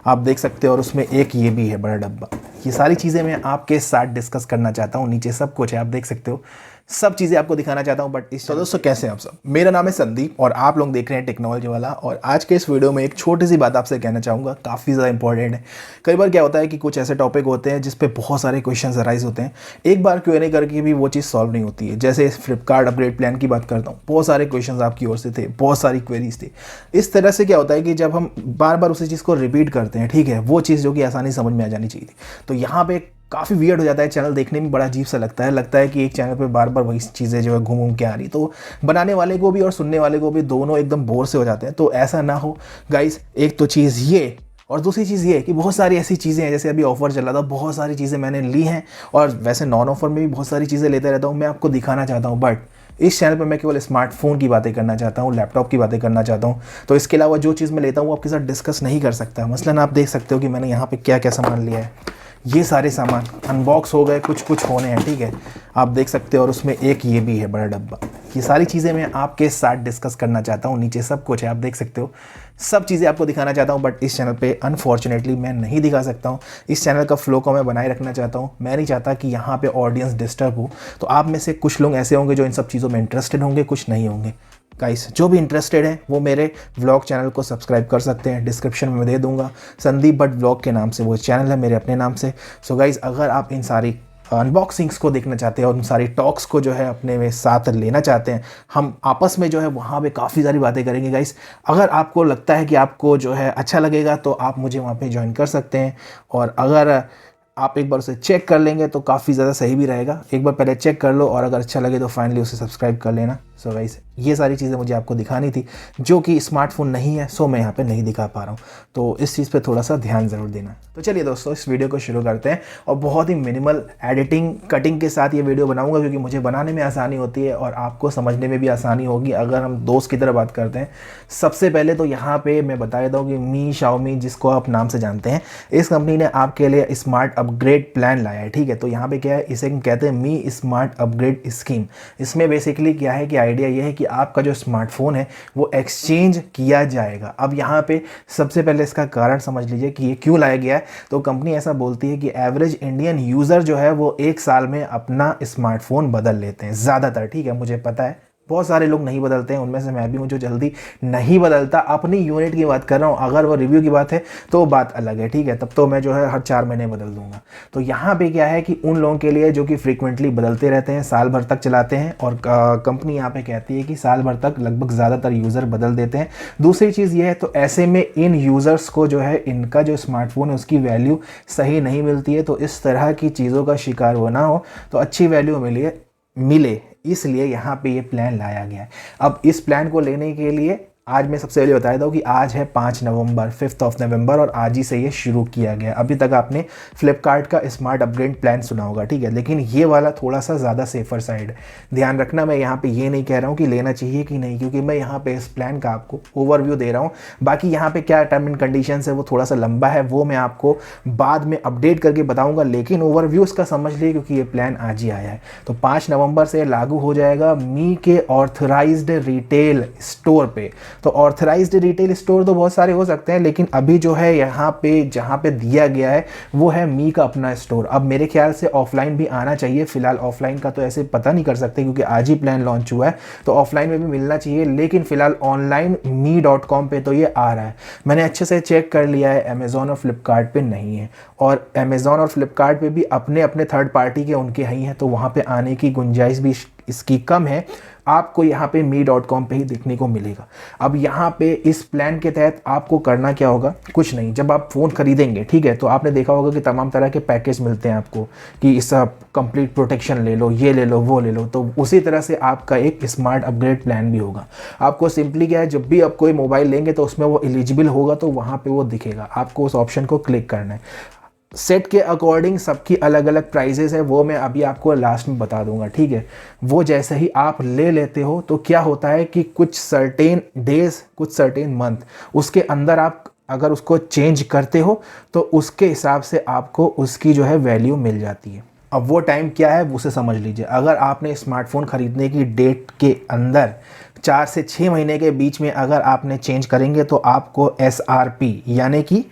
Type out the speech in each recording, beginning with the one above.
आप देख सकते हो, और उसमें एक ये भी है बड़ा डब्बा। ये सारी चीज़ें मैं आपके साथ डिस्कस करना चाहता हूँ। नीचे सब कुछ है, आप देख सकते हो, सब चीज़ें आपको दिखाना चाहता हूँ। बट इस दोस्तों कैसे हैं आप सब? मेरा नाम है संदीप और आप लोग देख रहे हैं टेक्नोलॉजी वाला। और आज के इस वीडियो में एक छोटी सी बात आपसे कहना चाहूँगा, काफ़ी ज़्यादा इंपॉर्टेंट है। कई बार क्या होता है कि कुछ ऐसे टॉपिक होते हैं जिस पे बहुत सारे क्वेश्चंस अराइज होते हैं, एक बार Q&A करके भी वो चीज़ सॉल्व नहीं होती है। जैसे फ्लिपकार्ट अपग्रेड प्लान की बात करता हूँ, बहुत सारे क्वेश्चंस आपकी ओर से थे, बहुत सारी क्वेरीज थी। इस तरह से क्या होता है कि जब हम बार बार उसी चीज़ को रिपीट करते हैं, ठीक है, वो चीज़ जो कि आसानी समझ में आ जानी चाहिए थी, तो यहाँ पे काफ़ी वियर्ड हो जाता है। चैनल देखने में बड़ा अजीब सा लगता है कि एक चैनल पे बार बार वही चीज़ें जो है घूम घूम के आ रही, तो बनाने वाले को भी और सुनने वाले को भी दोनों एकदम बोर से हो जाते हैं। तो ऐसा ना हो गाइस, एक तो चीज़ ये, और दूसरी चीज़ ये कि बहुत सारी ऐसी चीज़ें हैं, जैसे अभी ऑफर चल रहा था, बहुत सारी चीज़ें मैंने ली हैं, और वैसे नॉन ऑफर में भी बहुत सारी चीज़ें लेते रहता हूँ, मैं आपको दिखाना चाहता हूँ। बट इस चैनल पर मैं केवल स्मार्टफोन की बातें करना चाहता हूँ, लैपटॉप की बातें करना चाहता हूँ। तो इसके अलावा जो चीज़ मैं लेता हूँ वो आपके साथ डिस्कस नहीं कर सकता। मसलन आप देख सकते हो कि मैंने यहाँ पे क्या क्या सामान लिया है। ये सारे सामान अनबॉक्स हो गए, कुछ कुछ होने हैं, ठीक है, आप देख सकते हो, और उसमें एक ये भी है बड़ा डब्बा। ये सारी चीज़ें मैं आपके साथ डिस्कस करना चाहता हूँ। नीचे सब कुछ है, आप देख सकते हो, सब चीज़ें आपको दिखाना चाहता हूँ। बट इस चैनल पे अनफॉर्चुनेटली मैं नहीं दिखा सकता हूँ। इस चैनल का फ्लो को मैं बनाए रखना चाहता हूँ। मैं नहीं चाहता कि यहाँ पे ऑडियंस डिस्टर्ब हो। तो आप में से कुछ लोग ऐसे होंगे जो इन सब चीज़ों में इंटरेस्टेड होंगे, कुछ नहीं होंगे। गाइस, जो भी इंटरेस्टेड है वो मेरे व्लॉग चैनल को सब्सक्राइब कर सकते हैं, डिस्क्रिप्शन में दे दूंगा, संदीप भट्ट व्लॉग के नाम से वो चैनल है, मेरे अपने नाम से। सो गाइस, अगर आप इन सारी अनबॉक्सिंग्स को देखना चाहते हैं और उन सारी टॉक्स को जो है अपने में साथ लेना चाहते हैं, हम आपस में जो है वहाँ पे काफ़ी सारी बातें करेंगे गाइस। अगर आपको लगता है कि आपको जो है अच्छा लगेगा तो आप मुझे वहाँ पे ज्वाइन कर सकते हैं, और अगर आप एक बार उसे चेक कर लेंगे तो काफ़ी ज़्यादा सही भी रहेगा। एक बार पहले चेक कर लो, और अगर अच्छा लगे तो फाइनली उसे सब्सक्राइब कर लेना। सो गाइस, ये सारी चीज़ें मुझे आपको दिखानी थी, जो कि स्मार्टफोन नहीं है, सो मैं यहाँ पे नहीं दिखा पा रहा हूँ। तो इस चीज़ पे थोड़ा सा ध्यान ज़रूर देना। तो चलिए दोस्तों, इस वीडियो को शुरू करते हैं, और बहुत ही मिनिमल एडिटिंग कटिंग के साथ ये वीडियो बनाऊंगा, क्योंकि मुझे बनाने में आसानी होती है और आपको समझने में भी आसानी होगी अगर हम दोस्त की तरह बात करते हैं। सबसे पहले तो यहाँ पे मैं बता देता हूँ कि मी शाओमी, जिसको आप नाम से जानते हैं, इस कंपनी ने आपके लिए स्मार्ट अपग्रेड प्लान लाया है, ठीक है। तो यहाँ पे क्या है, इसे कहते हैं मी स्मार्ट अपग्रेड स्कीम। इसमें बेसिकली क्या है कि आइडिया ये है कि आपका जो स्मार्टफोन है वो एक्सचेंज किया जाएगा। अब यहाँ पे सबसे पहले इसका कारण समझ लीजिए कि ये क्यों लाया गया है। तो कंपनी ऐसा बोलती है कि एवरेज इंडियन यूज़र जो है वो एक साल में अपना स्मार्टफोन बदल लेते हैं ज़्यादातर, ठीक है। मुझे पता है बहुत सारे लोग नहीं बदलते हैं, उनमें से मैं भी हूँ जो जल्दी नहीं बदलता। अपनी यूनिट की बात कर रहा हूँ, अगर वो रिव्यू की बात है तो बात अलग है, ठीक है, तब तो मैं जो है हर 4 महीने बदल दूंगा। तो यहाँ पे क्या है कि उन लोगों के लिए जो कि फ्रीक्वेंटली बदलते रहते हैं, साल भर तक चलाते हैं, और कंपनी यहाँ पे कहती है कि साल भर तक लगभग ज़्यादातर यूज़र बदल देते हैं। दूसरी चीज़ ये है, तो ऐसे में इन यूज़र्स को जो है इनका जो स्मार्टफोन है उसकी वैल्यू सही नहीं मिलती है। तो इस तरह की चीज़ों का शिकार वो ना हो, तो अच्छी वैल्यू मिले, इसलिए यहाँ पे ये प्लान लाया गया है। अब इस प्लान को लेने के लिए आज मैं सबसे पहले बता देता हूँ कि आज है 5 नवंबर, 5 नवंबर, और आज ही से ये शुरू किया गया। अभी तक आपने फ्लिपकार्ट का स्मार्ट अपग्रेड प्लान सुना होगा, ठीक है, लेकिन ये वाला थोड़ा सा ज़्यादा सेफर साइड है। ध्यान रखना, मैं यहाँ पे ये नहीं कह रहा हूँ कि लेना चाहिए कि नहीं, क्योंकि मैं यहाँ पे इस प्लान का आपको ओवरव्यू दे रहा हूँ। बाकी यहाँ पे क्या टर्म एंड कंडीशंस है वो थोड़ा सा लंबा है, वो मैं आपको बाद में अपडेट करके बताऊँगा, लेकिन ओवरव्यू इसका समझ लिए, क्योंकि ये प्लान आज ही आया है। तो 5 नवंबर से लागू हो जाएगा मी के ऑथराइज्ड रिटेल स्टोर पे। तो ऑथराइज्ड रिटेल स्टोर तो बहुत सारे हो सकते हैं, लेकिन अभी जो है यहाँ पे जहाँ पे दिया गया है वो है मी का अपना स्टोर। अब मेरे ख्याल से ऑफलाइन भी आना चाहिए, फिलहाल ऑफलाइन का तो ऐसे पता नहीं कर सकते क्योंकि आज ही प्लान लॉन्च हुआ है, तो ऑफलाइन में भी मिलना चाहिए, लेकिन फिलहाल ऑनलाइन me.com पे तो ये आ रहा है। मैंने अच्छे से चेक कर लिया है, अमेजोन और फ्लिपकार्ट पे नहीं है, और अमेजोन और फ्लिपकार्ट पे भी अपने अपने थर्ड पार्टी के उनके ही हैं, तो वहाँ पे आने की गुंजाइश भी इसकी कम है। आपको यहाँ पे me.com पे ही देखने को मिलेगा। अब यहाँ पे इस प्लान के तहत आपको करना क्या होगा, कुछ नहीं। जब आप फ़ोन खरीदेंगे, ठीक है, तो आपने देखा होगा कि तमाम तरह के पैकेज मिलते हैं आपको, कि इस कंप्लीट प्रोटेक्शन ले लो, ये ले लो, वो ले लो। तो उसी तरह से आपका एक स्मार्ट अपग्रेड प्लान भी होगा। आपको सिंपली क्या है, जब भी आप कोई मोबाइल लेंगे तो उसमें वो एलिजिबल होगा तो वहाँ पर वो दिखेगा, आपको उस ऑप्शन को क्लिक करना है। सेट के अकॉर्डिंग सबकी अलग अलग प्राइजेस है, वो मैं अभी आपको लास्ट में बता दूंगा, ठीक है। वो जैसे ही आप ले लेते हो तो क्या होता है कि कुछ सर्टेन डेज, कुछ सर्टेन मंथ, उसके अंदर आप अगर उसको चेंज करते हो तो उसके हिसाब से आपको उसकी जो है वैल्यू मिल जाती है। अब वो टाइम क्या है उसे समझ लीजिए। अगर आपने स्मार्टफोन खरीदने की डेट के अंदर 4 से 6 महीने के बीच में अगर आपने चेंज करेंगे तो आपको SRP यानी कि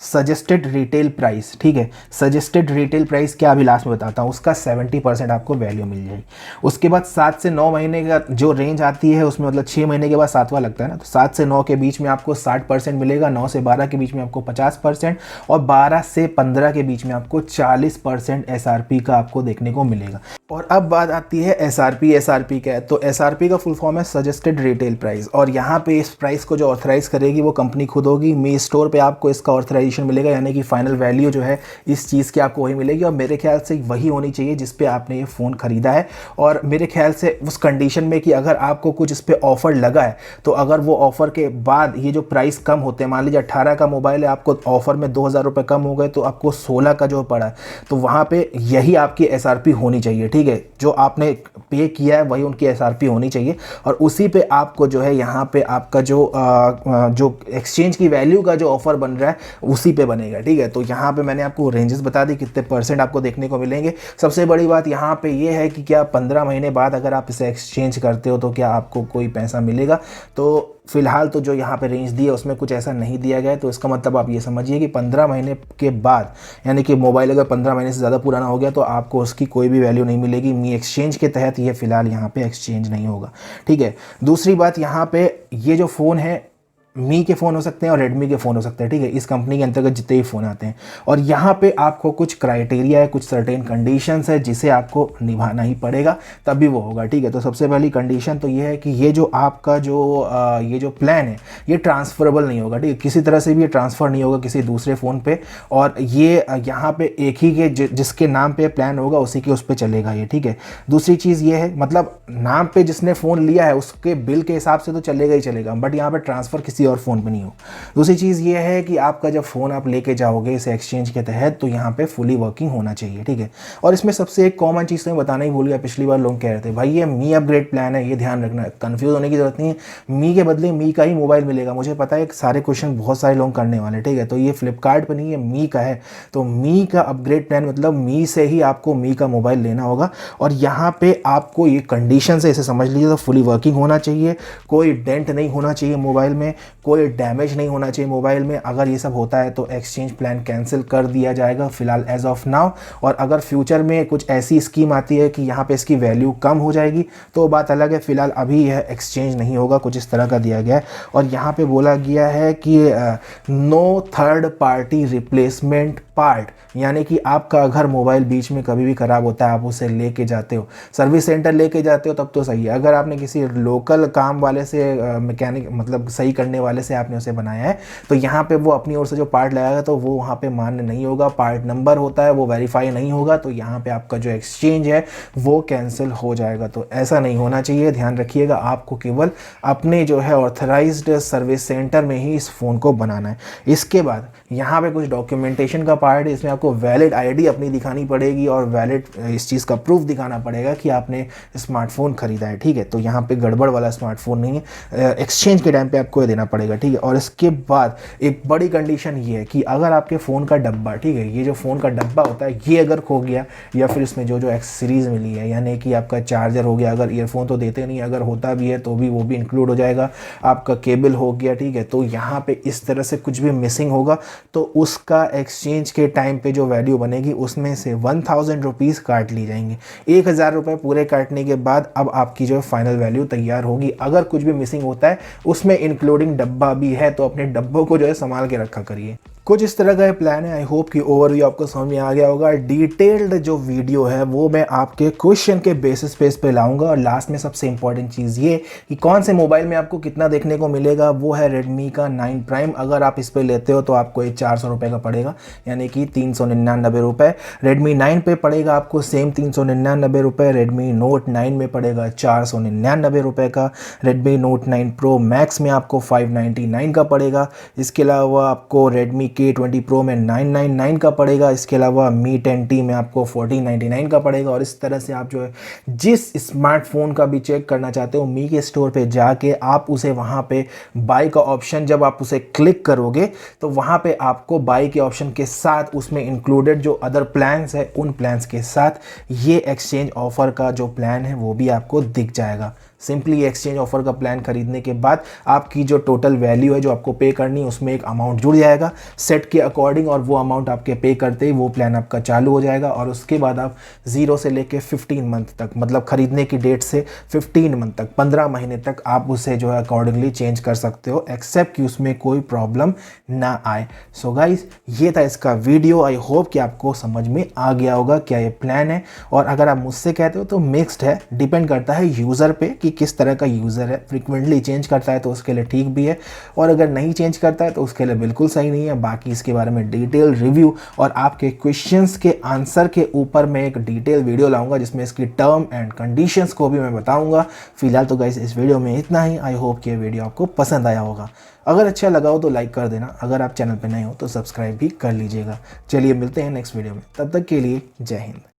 सजेस्टेड रिटेल प्राइस, ठीक है, सजेस्टेड रिटेल प्राइस क्या अभी लास्ट में बताता हूँ, उसका 70% आपको वैल्यू मिल जाएगी। उसके बाद 7 से 9 महीने का जो रेंज आती है उसमें, मतलब 6 महीने के बाद 7वां लगता है ना, तो 7 से 9 के बीच में आपको 60% मिलेगा, 9 से 12 के बीच में आपको 50% और 12 से 15 के बीच में आपको 40% SRP का आपको देखने को मिलेगा। और अब बात आती है SRP क्या है, तो SRP का फुल फॉर्म है सजेस्टेड रिटेल प्राइस, और यहाँ पे इस प्राइस को जो ऑथराइज करेगी वो कंपनी खुद होगी। मी स्टोर पे आपको इसका ऑथराइजेशन मिलेगा, यानी कि फाइनल वैल्यू जो है इस चीज़ की आपको वही मिलेगी, और मेरे ख्याल से वही होनी चाहिए जिस पे आपने ये फ़ोन ख़रीदा है। और मेरे ख्याल से उस कंडीशन में कि अगर आपको कुछ इस पर ऑफ़र लगा है, तो अगर वो ऑफ़र के बाद ये जो प्राइस कम होते हैं, मान लीजिए 18 का मोबाइल है, आपको ऑफ़र में 2000 रुपये कम हो गए, तो आपको 16 का जो पड़ा है, तो वहाँ पर यही आपकी SRP होनी चाहिए, ठीक है। जो आपने पे किया है वही उनकी SRP होनी चाहिए, और उसी पे आपको जो है यहाँ पे आपका जो एक्सचेंज की वैल्यू का जो ऑफर बन रहा है उसी पे बनेगा, ठीक है। तो यहाँ पे मैंने आपको रेंजेस बता दी कितने % आपको देखने को मिलेंगे। सबसे बड़ी बात यहाँ पे ये है कि क्या 15 महीने बाद अगर आप इसे एक्सचेंज करते हो तो क्या आपको कोई पैसा मिलेगा, तो फिलहाल तो जो यहाँ पे रेंज दी है उसमें कुछ ऐसा नहीं दिया गया है। तो इसका मतलब आप ये समझिए कि 15 महीने के बाद, यानी कि मोबाइल अगर 15 महीने से ज़्यादा पुराना हो गया तो आपको उसकी कोई भी वैल्यू नहीं मिलेगी। मी एक्सचेंज के तहत ये फिलहाल यहाँ पे एक्सचेंज नहीं होगा, ठीक है। दूसरी बात, यहाँ पे ये जो फ़ोन है मी के फ़ोन हो सकते हैं और रेडमी के फ़ोन हो सकते हैं, ठीक है, इस कंपनी के अंतर्गत जितने भी फ़ोन आते हैं। और यहाँ पे आपको कुछ क्राइटेरिया है, कुछ सर्टेन कंडीशंस है जिसे आपको निभाना ही पड़ेगा, तभी वो होगा, ठीक है। तो सबसे पहली कंडीशन तो ये है कि ये जो आपका ये जो प्लान है ये ट्रांसफरेबल नहीं होगा, ठीक है, किसी तरह से भी ये ट्रांसफ़र नहीं होगा किसी दूसरे फ़ोन पर, और ये यहाँ पर एक ही के जिसके नाम पर प्लान होगा उसी के उस पर चलेगा ये, ठीक है। दूसरी चीज़ ये है, मतलब नाम पर जिसने फ़ोन लिया है उसके बिल के हिसाब से तो चलेगा ही चलेगा, बट यहाँ पर ट्रांसफ़र किसी और फ़ोन पे नहीं हो। दूसरी चीज़ ये है कि आपका जब फ़ोन आप लेके जाओगे इसे एक्सचेंज के तहत, तो यहाँ पे फुली वर्किंग होना चाहिए, ठीक है। और इसमें सबसे एक कॉमन चीज़ तो मैं बताना ही भूल गया, पिछली बार लोग कह रहे थे भाई ये मी अपग्रेड प्लान है, ये ध्यान रखना, कंफ्यूज होने की जरूरत नहीं है। मी के बदले मी का ही मोबाइल मिलेगा, मुझे पता है सारे क्वेश्चन बहुत सारे लोग करने वाले, ठीक है। तो ये फ्लिपकार्ट पर नहीं है, मी का है। तो मी का अपग्रेड प्लान मतलब मी से ही आपको मी का मोबाइल लेना होगा, और यहाँ पे आपको ये कंडीशन से इसे समझ लीजिए, तो फुली वर्किंग होना चाहिए, कोई डेंट नहीं होना चाहिए मोबाइल में, कोई डैमेज नहीं होना चाहिए मोबाइल में। अगर ये सब होता है तो एक्सचेंज प्लान कैंसिल कर दिया जाएगा फिलहाल एज ऑफ नाउ। और अगर फ्यूचर में कुछ ऐसी स्कीम आती है कि यहाँ पे इसकी वैल्यू कम हो जाएगी तो बात अलग है, फिलहाल अभी यह एक्सचेंज नहीं होगा, कुछ इस तरह का दिया गया है। और यहाँ पे बोला गया है कि no third party replacement part, यानी कि आपका अगर मोबाइल बीच में कभी भी ख़राब होता है, आप उसे लेके जाते हो सर्विस सेंटर लेके जाते हो तब तो सही है। अगर आपने किसी लोकल काम वाले से मैकेनिक मतलब सही करने वाले से आपने उसे बनाया है, तो यहाँ पे वो अपनी ओर से जो पार्ट लगाएगा तो वो वहाँ पे मान्य नहीं होगा, पार्ट नंबर होता है वो वेरीफाई नहीं होगा, तो यहाँ पे आपका जो एक्सचेंज है वो कैंसिल हो जाएगा। तो ऐसा नहीं होना चाहिए, ध्यान रखिएगा, आपको केवल अपने जो है ऑथराइज्ड सर्विस सेंटर में ही इस फ़ोन को बनाना है। इसके बाद यहाँ पे कुछ डॉक्यूमेंटेशन का पार्ट है, इसमें आपको वैलिड आईडी अपनी दिखानी पड़ेगी और वैलिड इस चीज़ का प्रूफ दिखाना पड़ेगा कि आपने स्मार्टफोन खरीदा है, ठीक है। तो यहाँ पे गड़बड़ वाला स्मार्टफोन नहीं है, एक्सचेंज के टाइम पे आपको ये देना पड़ेगा, ठीक है। और इसके बाद एक बड़ी कंडीशन ये है कि अगर आपके फ़ोन का डब्बा, ठीक है, ये जो फ़ोन का डब्बा होता है ये अगर खो गया, या फिर इसमें जो एक्स सीरीज़ मिली है, यानी कि आपका चार्जर हो गया, अगर ईयरफोन तो देते नहीं, अगर होता भी है तो भी वो भी इंक्लूड हो जाएगा, आपका केबल हो गया, ठीक है। तो यहाँ पे इस तरह से कुछ भी मिसिंग होगा तो उसका एक्सचेंज के टाइम पे जो वैल्यू बनेगी उसमें से 1000 रुपीज़ काट ली जाएंगे। 1000 रुपये पूरे काटने के बाद अब आपकी जो फाइनल वैल्यू तैयार होगी। अगर कुछ भी मिसिंग होता है उसमें इंक्लूडिंग डब्बा भी है, तो अपने डब्बों को जो है संभाल के रखा करिए। कुछ इस तरह का ये प्लान है। आई होप कि ओवरव्यू आपको समझ में आ गया होगा। डिटेल्ड जो वीडियो है वो मैं आपके क्वेश्चन के बेसिस पे लाऊंगा। और लास्ट में सबसे इंपॉर्टेंट चीज़ ये कि कौन से मोबाइल में आपको कितना देखने को मिलेगा, वो है रेडमी का 9 प्राइम। अगर आप इस पे लेते हो तो आपको ये 400 रुपये का पड़ेगा, यानी कि 399 रुपये। रेडमी 9 पे पड़ेगा आपको सेम 399 रुपये। रेडमी नोट 9 में पड़ेगा 499 रुपये का। रेडमी नोट 9 प्रो मैक्स में आपको 599 का पड़ेगा। इसके अलावा आपको रेडमी K20 प्रो में 999 का पड़ेगा। इसके अलावा मी 10T में आपको 1499 का पड़ेगा। और इस तरह से आप जो है जिस स्मार्टफोन का भी चेक करना चाहते हो मी के स्टोर पे जाके आप उसे वहाँ पे बाय का ऑप्शन जब आप उसे क्लिक करोगे तो वहाँ पे आपको बाय के ऑप्शन के साथ उसमें इंक्लूडेड जो अदर प्लान्स है उन प्लान्स के साथ ये एक्सचेंज ऑफर का जो प्लान है वो भी आपको दिख जाएगा। सिंपली एक्सचेंज ऑफर का प्लान खरीदने के बाद आपकी जो टोटल वैल्यू है जो आपको पे करनी है उसमें एक अमाउंट जुड़ जाएगा सेट के अकॉर्डिंग, और वो अमाउंट आपके पे करते ही वो प्लान आपका चालू हो जाएगा। और उसके बाद आप 0 से लेके 15 मंथ तक, मतलब खरीदने की डेट से 15 मंथ तक, 15 महीने तक आप उसे जो है अकॉर्डिंगली चेंज कर सकते हो, एक्सेप्ट कि उसमें कोई प्रॉब्लम ना आए। सो गाइज, ये था इसका वीडियो। आई होप कि आपको समझ में आ गया होगा क्या ये प्लान है। और अगर आप मुझसे कहते हो तो मिक्स्ड है, डिपेंड करता है यूज़र पे कि किस तरह का यूज़र है। फ्रिक्वेंटली चेंज करता है तो उसके लिए ठीक भी है, और अगर नहीं चेंज करता है तो उसके लिए बिल्कुल सही नहीं है। बाकी इसके बारे में डिटेल रिव्यू और आपके क्वेश्चंस के आंसर के ऊपर मैं एक डिटेल वीडियो लाऊंगा जिसमें इसकी टर्म एंड कंडीशंस को भी मैं बताऊंगा। फिलहाल तो गाइस इस वीडियो में इतना ही। आई होप कि ये वीडियो आपको पसंद आया होगा। अगर अच्छा लगा हो तो लाइक कर देना, अगर आप चैनल पर नए हो तो सब्सक्राइब भी कर लीजिएगा। चलिए मिलते हैं नेक्स्ट वीडियो में, तब तक के लिए जय हिंद।